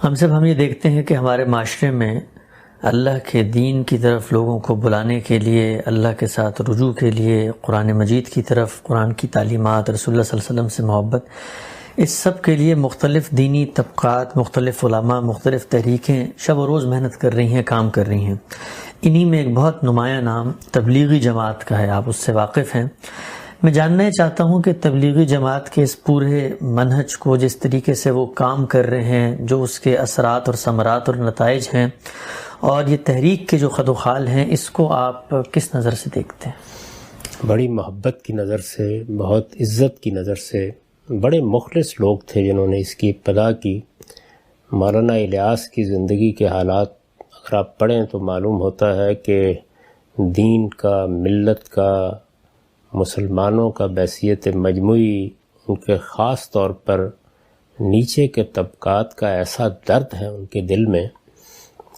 ہم یہ دیکھتے ہیں کہ ہمارے معاشرے میں اللہ کے دین کی طرف لوگوں کو بلانے کے لیے، اللہ کے ساتھ رجوع کے لیے، قرآن مجید کی طرف، قرآن کی تعلیمات، رسول اللہ صلی اللہ علیہ وسلم سے محبت، اس سب کے لیے مختلف دینی طبقات، مختلف علماء، مختلف تحریکیں شب و روز محنت کر رہی ہیں، کام کر رہی ہیں۔ انہی میں ایک بہت نمایاں نام تبلیغی جماعت کا ہے، آپ اس سے واقف ہیں۔ میں جاننا یہ چاہتا ہوں کہ تبلیغی جماعت کے اس پورے منہج کو، جس طریقے سے وہ کام کر رہے ہیں، جو اس کے اثرات اور ثمرات اور نتائج ہیں، اور یہ تحریک کے جو خد و خال ہیں، اس کو آپ کس نظر سے دیکھتے ہیں؟ بڑی محبت کی نظر سے، بہت عزت کی نظر سے، بڑے مخلص لوگ تھے جنہوں نے اس کی ابتدا کی۔ مولانا الیاس کی زندگی کے حالات اگر آپ پڑھیں تو معلوم ہوتا ہے کہ دین کا، ملت کا، مسلمانوں کا بحیثیت مجموعی، ان کے خاص طور پر نیچے کے طبقات کا ایسا درد ہے ان کے دل میں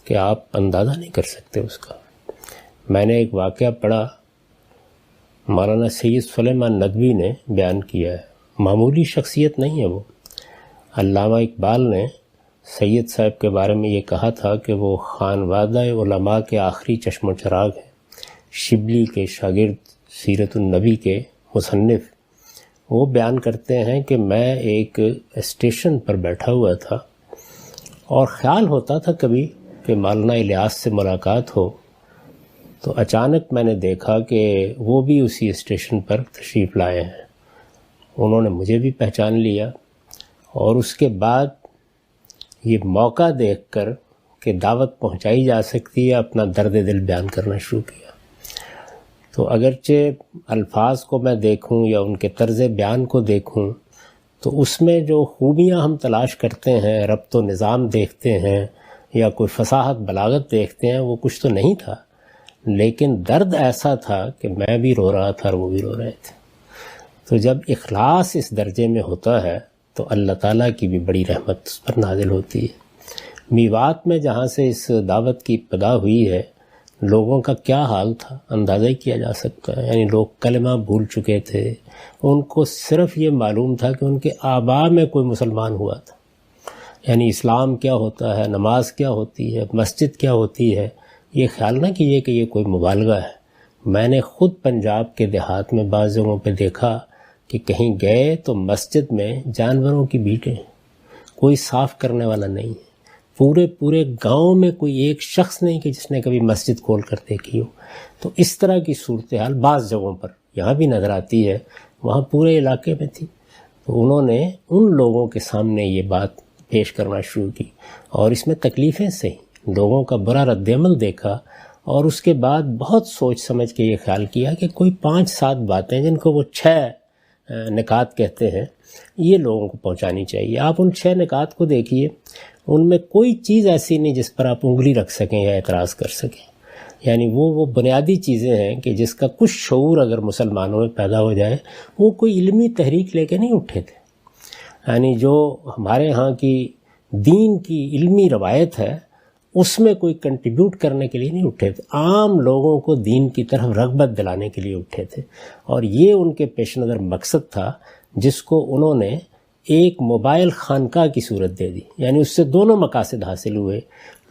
کہ آپ اندازہ نہیں کر سکتے اس کا۔ میں نے ایک واقعہ پڑھا، مولانا سید سلیمان ندوی نے بیان کیا ہے، معمولی شخصیت نہیں ہے وہ۔ علامہ اقبال نے سید صاحب کے بارے میں یہ کہا تھا کہ وہ خانوادہ علماء کے آخری چشم و چراغ ہیں، شبلی کے شاگرد، سیرت النبی کے مصنف۔ وہ بیان کرتے ہیں کہ میں ایک اسٹیشن پر بیٹھا ہوا تھا اور خیال ہوتا تھا کبھی کہ مولانا الیاس سے ملاقات ہو، تو اچانک میں نے دیکھا کہ وہ بھی اسی اسٹیشن پر تشریف لائے ہیں۔ انہوں نے مجھے بھی پہچان لیا، اور اس کے بعد یہ موقع دیکھ کر کہ دعوت پہنچائی جا سکتی ہے، اپنا درد دل بیان کرنا شروع کیا۔ تو اگرچہ الفاظ کو میں دیکھوں یا ان کے طرز بیان کو دیکھوں تو اس میں جو خوبیاں ہم تلاش کرتے ہیں، ربط و نظام دیکھتے ہیں یا کوئی فصاحت بلاغت دیکھتے ہیں، وہ کچھ تو نہیں تھا، لیکن درد ایسا تھا کہ میں بھی رو رہا تھا اور وہ بھی رو رہے تھے۔ تو جب اخلاص اس درجے میں ہوتا ہے تو اللہ تعالیٰ کی بھی بڑی رحمت اس پر نازل ہوتی ہے۔ میوات میں جہاں سے اس دعوت کی ابتدا ہوئی ہے، لوگوں کا کیا حال تھا اندازہ ہی کیا جا سکتا ہے۔ یعنی لوگ کلمہ بھول چکے تھے، ان کو صرف یہ معلوم تھا کہ ان کے آباء میں کوئی مسلمان ہوا تھا، یعنی اسلام کیا ہوتا ہے، نماز کیا ہوتی ہے، مسجد کیا ہوتی ہے۔ یہ خیال نہ کیجیے کہ یہ کوئی مبالغہ ہے۔ میں نے خود پنجاب کے دیہات میں بعض جگہوں پہ دیکھا کہ کہیں گئے تو مسجد میں جانوروں کی بھیڑیں، کوئی صاف کرنے والا نہیں ہے، پورے گاؤں میں کوئی ایک شخص نہیں کہ جس نے کبھی مسجد کھول کر دیکھی ہو۔ تو اس طرح کی صورتحال بعض جگہوں پر یہاں بھی نظر آتی ہے، وہاں پورے علاقے میں تھی۔ تو انہوں نے ان لوگوں کے سامنے یہ بات پیش کرنا شروع کی، اور اس میں تکلیفیں سہی، لوگوں کا برا رد عمل دیکھا، اور اس کے بعد بہت سوچ سمجھ کے یہ خیال کیا کہ کوئی 5-7 باتیں جن کو وہ 6 نکات کہتے ہیں، یہ لوگوں کو پہنچانی چاہیے۔ آپ ان 6 نکات کو دیکھیے، ان میں کوئی چیز ایسی نہیں جس پر آپ انگلی رکھ سکیں یا اعتراض کر سکیں۔ یعنی وہ بنیادی چیزیں ہیں کہ جس کا کچھ شعور اگر مسلمانوں میں پیدا ہو جائے، وہ کوئی علمی تحریک لے کے نہیں اٹھے تھے۔ یعنی جو ہمارے ہاں کی دین کی علمی روایت ہے، اس میں کوئی کنٹریبیوٹ کرنے کے لیے نہیں اٹھے تھے، عام لوگوں کو دین کی طرف رغبت دلانے کے لیے اٹھے تھے، اور یہ ان کے پیش نظر مقصد تھا، جس کو انہوں نے ایک موبائل خانقاہ کی صورت دے دی۔ یعنی اس سے دونوں مقاصد حاصل ہوئے،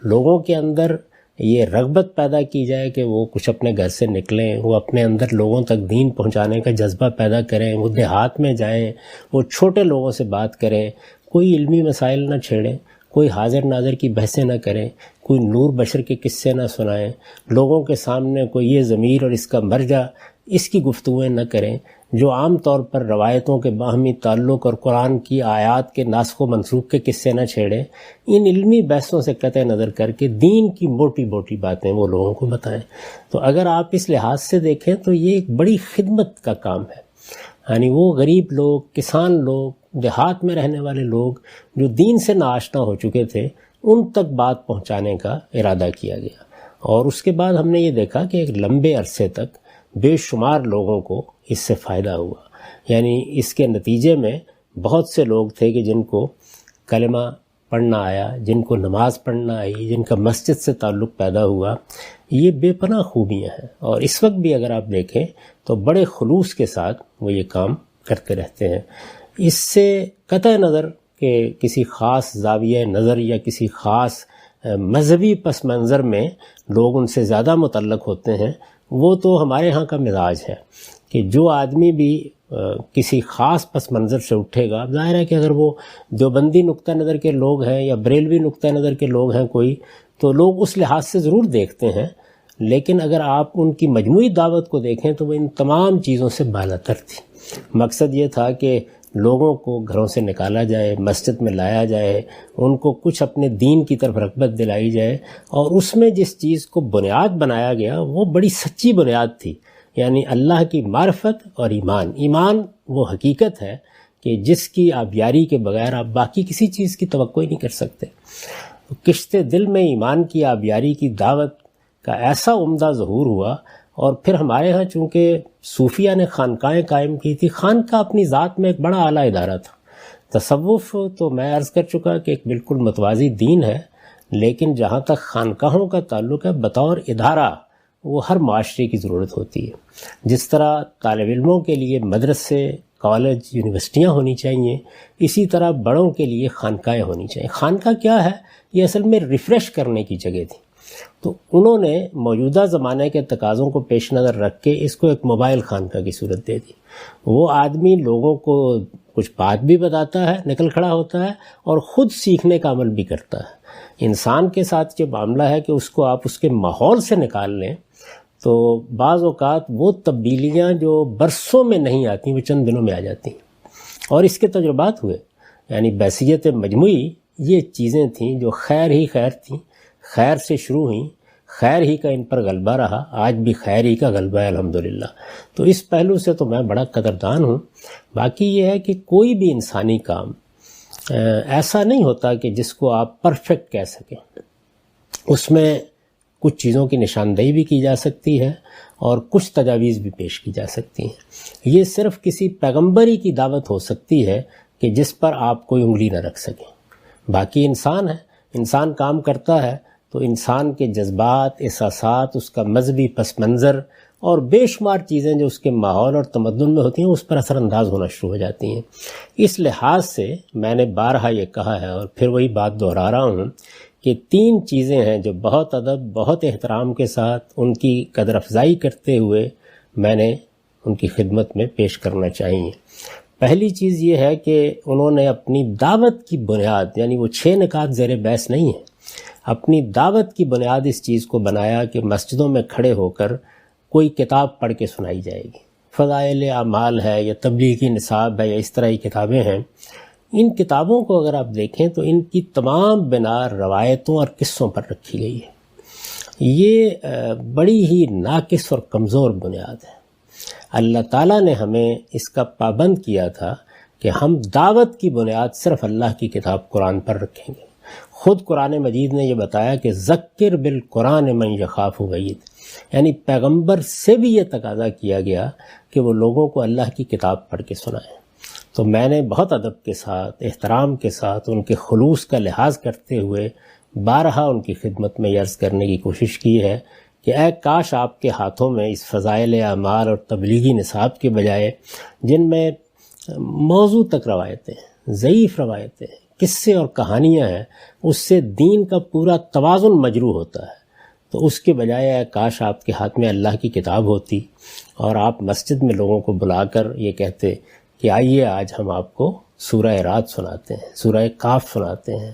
لوگوں کے اندر یہ رغبت پیدا کی جائے کہ وہ کچھ اپنے گھر سے نکلیں، وہ اپنے اندر لوگوں تک دین پہنچانے کا جذبہ پیدا کریں، وہ دیہات میں جائیں، وہ چھوٹے لوگوں سے بات کریں، کوئی علمی مسائل نہ چھیڑیں، کوئی حاضر ناظر کی بحثیں نہ کریں، کوئی نور بشر کے قصے نہ سنائیں، لوگوں کے سامنے کوئی یہ ضمیر اور اس کا مرجع، اس کی گفتگویں نہ کریں، جو عام طور پر روایتوں کے باہمی تعلق اور قرآن کی آیات کے ناسخ و منسوخ کے قصے نہ چھیڑیں۔ ان علمی بحثوں سے قطع نظر کر کے دین کی موٹی موٹی باتیں وہ لوگوں کو بتائیں۔ تو اگر آپ اس لحاظ سے دیکھیں تو یہ ایک بڑی خدمت کا کام ہے۔ یعنی وہ غریب لوگ، کسان لوگ، دیہات میں رہنے والے لوگ جو دین سے ناآشنا ہو چکے تھے، ان تک بات پہنچانے کا ارادہ کیا گیا۔ اور اس کے بعد ہم نے یہ دیکھا کہ ایک لمبے عرصے تک بے شمار لوگوں کو اس سے فائدہ ہوا۔ یعنی اس کے نتیجے میں بہت سے لوگ تھے کہ جن کو کلمہ پڑھنا آیا، جن کو نماز پڑھنا آئی، جن کا مسجد سے تعلق پیدا ہوا۔ یہ بے پناہ خوبیاں ہیں، اور اس وقت بھی اگر آپ دیکھیں تو بڑے خلوص کے ساتھ وہ یہ کام کرتے رہتے ہیں۔ اس سے قطع نظر کہ کسی خاص زاویہ نظر یا کسی خاص مذہبی پس منظر میں لوگ ان سے زیادہ متعلق ہوتے ہیں، وہ تو ہمارے ہاں کا مزاج ہے کہ جو آدمی بھی کسی خاص پس منظر سے اٹھے گا، ظاہر ہے کہ اگر وہ دیوبندی نقطہ نظر کے لوگ ہیں یا بریلوی نقطہ نظر کے لوگ ہیں کوئی، تو لوگ اس لحاظ سے ضرور دیکھتے ہیں، لیکن اگر آپ ان کی مجموعی دعوت کو دیکھیں تو وہ ان تمام چیزوں سے بالاتر تھی۔ مقصد یہ تھا کہ لوگوں کو گھروں سے نکالا جائے، مسجد میں لایا جائے، ان کو کچھ اپنے دین کی طرف رغبت دلائی جائے، اور اس میں جس چیز کو بنیاد بنایا گیا وہ بڑی سچی بنیاد تھی، یعنی اللہ کی معرفت اور ایمان۔ ایمان وہ حقیقت ہے کہ جس کی آپ یاری کے بغیر آپ باقی کسی چیز کی توقع ہی نہیں کر سکتے۔ کشت دل میں ایمان کی آبیاری کی دعوت کا ایسا عمدہ ظہور ہوا، اور پھر ہمارے ہاں چونکہ صوفیہ نے خانقاہیں قائم کی تھی، خانقاہ اپنی ذات میں ایک بڑا اعلیٰ ادارہ تھا۔ تصوف تو میں عرض کر چکا کہ ایک بالکل متوازی دین ہے، لیکن جہاں تک خانقاہوں کا تعلق ہے بطور ادارہ وہ ہر معاشرے کی ضرورت ہوتی ہے۔ جس طرح طالب علموں کے لیے مدرسے، کالج، یونیورسٹیاں ہونی چاہیے، اسی طرح بڑوں کے لیے خانقاہیں ہونی چاہیے۔ خانقاہ کیا ہے؟ یہ اصل میں ریفریش کرنے کی جگہ تھی، تو انہوں نے موجودہ زمانے کے تقاضوں کو پیش نظر رکھ کے اس کو ایک موبائل خانقاہ کی صورت دے دی۔ وہ آدمی لوگوں کو کچھ بات بھی بتاتا ہے، نکل کھڑا ہوتا ہے، اور خود سیکھنے کا عمل بھی کرتا ہے۔ انسان کے ساتھ جو معاملہ ہے کہ اس کو آپ اس کے ماحول سے نکال لیں تو بعض اوقات وہ تبدیلیاں جو برسوں میں نہیں آتی وہ چند دنوں میں آ جاتی ہیں، اور اس کے تجربات ہوئے۔ یعنی بحثیت مجموعی یہ چیزیں تھیں جو خیر ہی خیر تھیں، خیر سے شروع ہوئیں، خیر ہی کا ان پر غلبہ رہا، آج بھی خیر ہی کا غلبہ ہے الحمدللہ۔ تو اس پہلو سے تو میں بڑا قدردان ہوں۔ باقی یہ ہے کہ کوئی بھی انسانی کام ایسا نہیں ہوتا کہ جس کو آپ پرفیکٹ کہہ سکیں، اس میں کچھ چیزوں کی نشاندہی بھی کی جا سکتی ہے اور کچھ تجاویز بھی پیش کی جا سکتی ہیں۔ یہ صرف کسی پیغمبری کی دعوت ہو سکتی ہے کہ جس پر آپ کوئی انگلی نہ رکھ سکیں۔ باقی انسان ہے، انسان کام کرتا ہے تو انسان کے جذبات، احساسات، اس کا مذہبی پس منظر اور بے شمار چیزیں جو اس کے ماحول اور تمدن میں ہوتی ہیں اس پر اثر انداز ہونا شروع ہو جاتی ہیں۔ اس لحاظ سے میں نے بارہا یہ کہا ہے اور پھر وہی بات دہرا رہا ہوں کہ 3 چیزیں ہیں جو بہت ادب، بہت احترام کے ساتھ ان کی قدر افزائی کرتے ہوئے میں نے ان کی خدمت میں پیش کرنا چاہیے۔ پہلی چیز یہ ہے کہ انہوں نے اپنی دعوت کی بنیاد، یعنی وہ 6 نکات زیر بحث نہیں ہیں، اپنی دعوت کی بنیاد اس چیز کو بنایا کہ مسجدوں میں کھڑے ہو کر کوئی کتاب پڑھ کے سنائی جائے گی۔ فضائل اعمال ہے یا تبلیغی نصاب ہے یا اس طرح کی کتابیں ہیں۔ ان کتابوں کو اگر آپ دیکھیں تو ان کی تمام بنا روایتوں اور قصوں پر رکھی گئی ہے۔ یہ بڑی ہی ناقص اور کمزور بنیاد ہے۔ اللہ تعالیٰ نے ہمیں اس کا پابند کیا تھا کہ ہم دعوت کی بنیاد صرف اللہ کی کتاب قرآن پر رکھیں گے۔ خود قرآن مجید نے یہ بتایا کہ ذکر بالقرآن من یخاف وعید، یعنی پیغمبر سے بھی یہ تقاضا کیا گیا کہ وہ لوگوں کو اللہ کی کتاب پڑھ کے سنائیں۔ تو میں نے بہت ادب کے ساتھ، احترام کے ساتھ، ان کے خلوص کا لحاظ کرتے ہوئے بارہا ان کی خدمت میں عرض کرنے کی کوشش کی ہے کہ اے کاش آپ کے ہاتھوں میں اس فضائل اعمال اور تبلیغی نصاب کے بجائے، جن میں موضوع تک روایتیں ہیں، ضعیف روایتیں ہیں، قصے اور کہانیاں ہیں، اس سے دین کا پورا توازن مجروح ہوتا ہے، تو اس کے بجائے اے کاش آپ کے ہاتھ میں اللہ کی کتاب ہوتی اور آپ مسجد میں لوگوں کو بلا کر یہ کہتے کہ آئیے آج ہم آپ کو سورہ رات سناتے ہیں، سورہ کاف سناتے ہیں،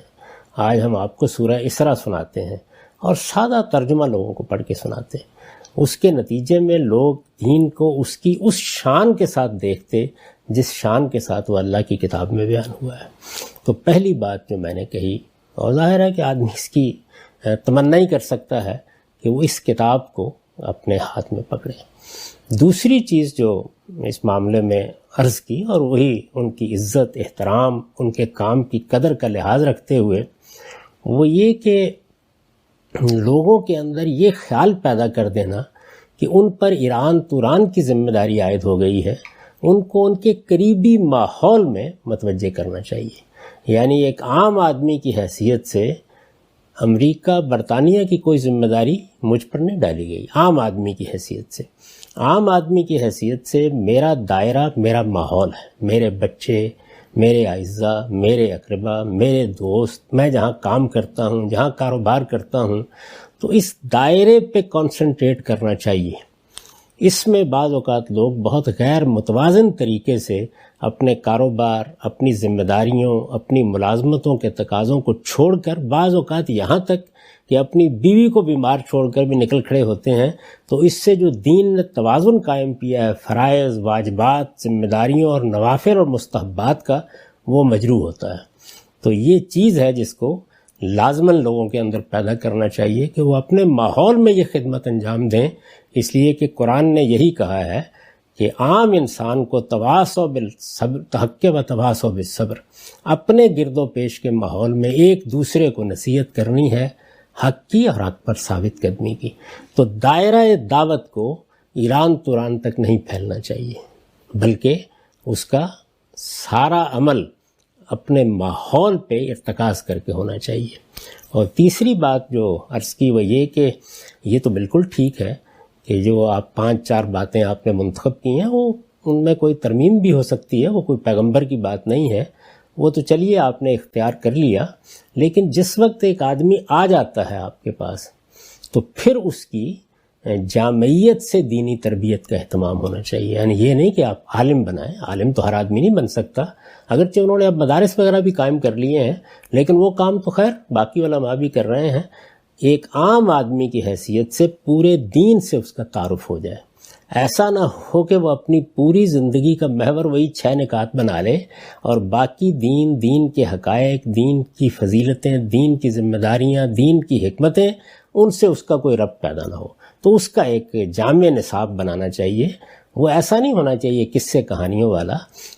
آج ہم آپ کو سورہ اسراء سناتے ہیں، اور سادہ ترجمہ لوگوں کو پڑھ کے سناتے ہیں۔ اس کے نتیجے میں لوگ دین کو اس کی اس شان کے ساتھ دیکھتے جس شان کے ساتھ وہ اللہ کی کتاب میں بیان ہوا ہے۔ تو پہلی بات جو میں نے کہی، اور ظاہر ہے کہ آدمی اس کی تمنا ہی کر سکتا ہے کہ وہ اس کتاب کو اپنے ہاتھ میں پکڑے۔ دوسری چیز جو اس معاملے میں عرض کی، اور وہی ان کی عزت، احترام، ان کے کام کی قدر کا لحاظ رکھتے ہوئے، وہ یہ کہ لوگوں کے اندر یہ خیال پیدا کر دینا کہ ان پر ایران توران کی ذمہ داری عائد ہو گئی ہے، ان کو ان کے قریبی ماحول میں متوجہ کرنا چاہیے۔ یعنی ایک عام آدمی کی حیثیت سے امریکہ، برطانیہ کی کوئی ذمہ داری مجھ پر نہیں ڈالی گئی۔ عام آدمی کی حیثیت سے، عام آدمی کی حیثیت سے میرا دائرہ، میرا ماحول ہے، میرے بچے، میرے اعزاء، میرے اقربا، میرے دوست، میں جہاں کام کرتا ہوں، جہاں کاروبار کرتا ہوں، تو اس دائرے پہ کنسنٹریٹ کرنا چاہیے. اس میں بعض اوقات لوگ بہت غیر متوازن طریقے سے اپنے کاروبار، اپنی ذمہ داریوں، اپنی ملازمتوں کے تقاضوں کو چھوڑ کر، بعض اوقات یہاں تک کہ اپنی بیوی کو بیمار چھوڑ کر بھی نکل کھڑے ہوتے ہیں. تو اس سے جو دین نے توازن قائم کیا ہے فرائض، واجبات، ذمہ داریوں اور نوافل اور مستحبات کا، وہ مجروح ہوتا ہے. تو یہ چیز ہے جس کو لازماً لوگوں کے اندر پیدا کرنا چاہیے کہ وہ اپنے ماحول میں یہ خدمت انجام دیں، اس لیے کہ قرآن نے یہی کہا ہے کہ عام انسان کو تواصو بالصبر تحقق و تواصو بالصبر، اپنے گرد و پیش کے ماحول میں ایک دوسرے کو نصیحت کرنی ہے، حق کی اور حق پر ثابت قدمی کی. تو دائرہ دعوت کو ایران توران تک نہیں پھیلنا چاہیے، بلکہ اس کا سارا عمل اپنے ماحول پہ ارتکاز کر کے ہونا چاہیے. اور تیسری بات جو عرض کی وہ یہ کہ یہ تو بالکل ٹھیک ہے کہ جو آپ 5-4 باتیں آپ نے منتخب کی ہیں، وہ ان میں کوئی ترمیم بھی ہو سکتی ہے، وہ کوئی پیغمبر کی بات نہیں ہے، وہ تو چلیے آپ نے اختیار کر لیا. لیکن جس وقت ایک آدمی آ جاتا ہے آپ کے پاس، تو پھر اس کی جامعیت سے دینی تربیت کا اہتمام ہونا چاہیے. یعنی یہ نہیں کہ آپ عالم بنائیں، عالم تو ہر آدمی نہیں بن سکتا، اگرچہ انہوں نے اب مدارس وغیرہ بھی قائم کر لیے ہیں، لیکن وہ کام تو خیر باقی علماء بھی کر رہے ہیں. ایک عام آدمی کی حیثیت سے پورے دین سے اس کا تعارف ہو جائے. ایسا نہ ہو کہ وہ اپنی پوری زندگی کا محور وہی 6 نکات بنا لے اور باقی دین کے حقائق، دین کی فضیلتیں، دین کی ذمہ داریاں، دین کی حکمتیں، ان سے اس کا کوئی ربط پیدا نہ ہو. تو اس کا ایک جامع نصاب بنانا چاہیے. وہ ایسا نہیں ہونا چاہیے قصے کہانیوں والا،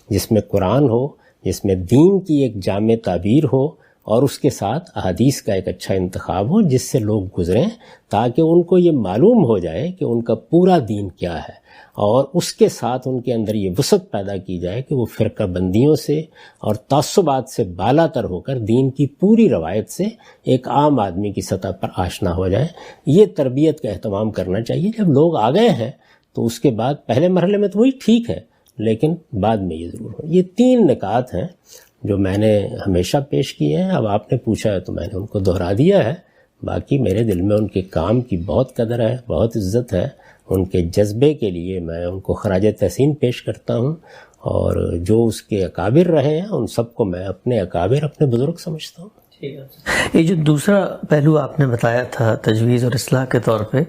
جس میں قرآن ہو، جس میں دین کی ایک جامع تعبیر ہو اور اس کے ساتھ احادیث کا ایک اچھا انتخاب ہو جس سے لوگ گزریں، تاکہ ان کو یہ معلوم ہو جائے کہ ان کا پورا دین کیا ہے، اور اس کے ساتھ ان کے اندر یہ وسعت پیدا کی جائے کہ وہ فرقہ بندیوں سے اور تعصبات سے بالا تر ہو کر دین کی پوری روایت سے ایک عام آدمی کی سطح پر آشنا ہو جائیں. یہ تربیت کا اہتمام کرنا چاہیے. جب لوگ آ گئے ہیں تو اس کے بعد پہلے مرحلے میں تو وہی ٹھیک ہے، لیکن بعد میں یہ ضرور ہو. یہ 3 نکات ہیں جو میں نے ہمیشہ پیش کیے ہیں. اب آپ نے پوچھا ہے تو میں نے ان کو دہرا دیا ہے. باقی میرے دل میں ان کے کام کی بہت قدر ہے، بہت عزت ہے. ان کے جذبے کے لیے میں ان کو خراج تحسین پیش کرتا ہوں، اور جو اس کے اکابر رہے ہیں ان سب کو میں اپنے اکابر، اپنے بزرگ سمجھتا ہوں. یہ جو دوسرا پہلو آپ نے بتایا تھا تجویز اور اصلاح کے طور پہ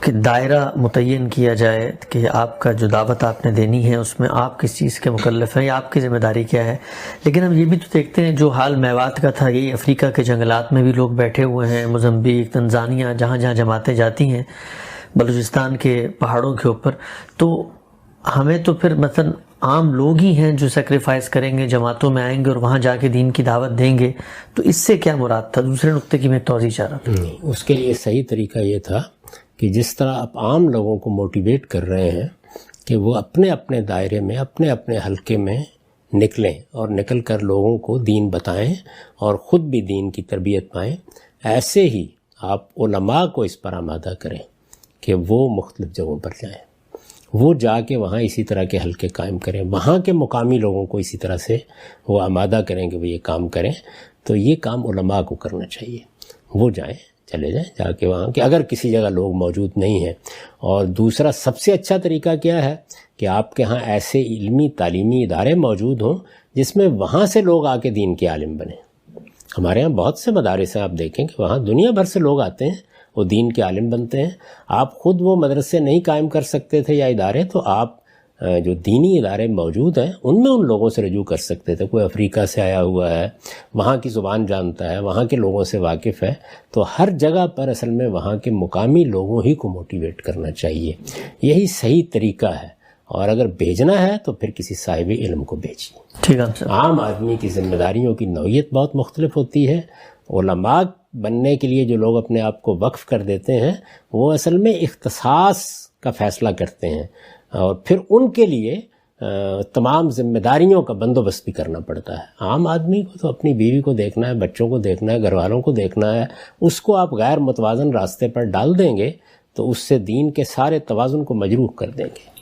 کہ دائرہ متعین کیا جائے کہ آپ کا جو دعوت آپ نے دینی ہے اس میں آپ کس چیز کے مکلف ہیں یا آپ کی ذمہ داری کیا ہے. لیکن ہم یہ بھی تو دیکھتے ہیں جو حال میوات کا تھا، یہی افریقہ کے جنگلات میں بھی لوگ بیٹھے ہوئے ہیں، موزمبیق، تنزانیہ، جہاں جہاں جماعتیں جاتی ہیں، بلوچستان کے پہاڑوں کے اوپر. تو ہمیں تو پھر مثلا عام لوگ ہی ہیں جو سیکریفائز کریں گے، جماعتوں میں آئیں گے اور وہاں جا کے دین کی دعوت دیں گے. تو اس سے کیا مراد تھا؟ دوسرے نقطے کی میں توضیح چاہ رہا تھا. اس کے لیے صحیح طریقہ یہ تھا کہ جس طرح آپ عام لوگوں کو موٹیویٹ کر رہے ہیں کہ وہ اپنے اپنے دائرے میں، اپنے اپنے حلقے میں نکلیں اور نکل کر لوگوں کو دین بتائیں اور خود بھی دین کی تربیت پائیں، ایسے ہی آپ علماء کو اس پر آمادہ کریں کہ وہ مختلف جگہوں پر جائیں، وہ جا کے وہاں اسی طرح کے حلقے قائم کریں، وہاں کے مقامی لوگوں کو اسی طرح سے وہ آمادہ کریں کہ وہ یہ کام کریں. تو یہ کام علماء کو کرنا چاہیے. وہ جائیں، چلے جائیں جا کے وہاں کہ اگر کسی جگہ لوگ موجود نہیں ہیں. اور دوسرا سب سے اچھا طریقہ کیا ہے کہ آپ کے ہاں ایسے علمی تعلیمی ادارے موجود ہوں جس میں وہاں سے لوگ آ کے دین کے عالم بنیں. ہمارے ہاں بہت سے مدارس ہیں، آپ دیکھیں کہ وہاں دنیا بھر سے لوگ آتے ہیں، وہ دین کے عالم بنتے ہیں. آپ خود وہ مدرسے نہیں قائم کر سکتے تھے یا ادارے، تو آپ جو دینی ادارے موجود ہیں ان میں ان لوگوں سے رجوع کر سکتے تھے. کوئی افریقہ سے آیا ہوا ہے، وہاں کی زبان جانتا ہے، وہاں کے لوگوں سے واقف ہے، تو ہر جگہ پر اصل میں وہاں کے مقامی لوگوں ہی کو موٹیویٹ کرنا چاہیے. یہی صحیح طریقہ ہے. اور اگر بھیجنا ہے تو پھر کسی صاحب علم کو بھیجیے. ٹھیک ہے. عام آدمی کی ذمہ داریوں کی نوعیت بہت مختلف ہوتی ہے. علماء بننے کے لیے جو لوگ اپنے آپ کو وقف کر دیتے ہیں وہ اصل میں اختصاص کا فیصلہ کرتے ہیں، اور پھر ان کے لیے تمام ذمہ داریوں کا بندوبست بھی کرنا پڑتا ہے. عام آدمی کو تو اپنی بیوی کو دیکھنا ہے، بچوں کو دیکھنا ہے، گھر والوں کو دیکھنا ہے. اس کو آپ غیر متوازن راستے پر ڈال دیں گے تو اس سے دین کے سارے توازن کو مجروح کر دیں گے.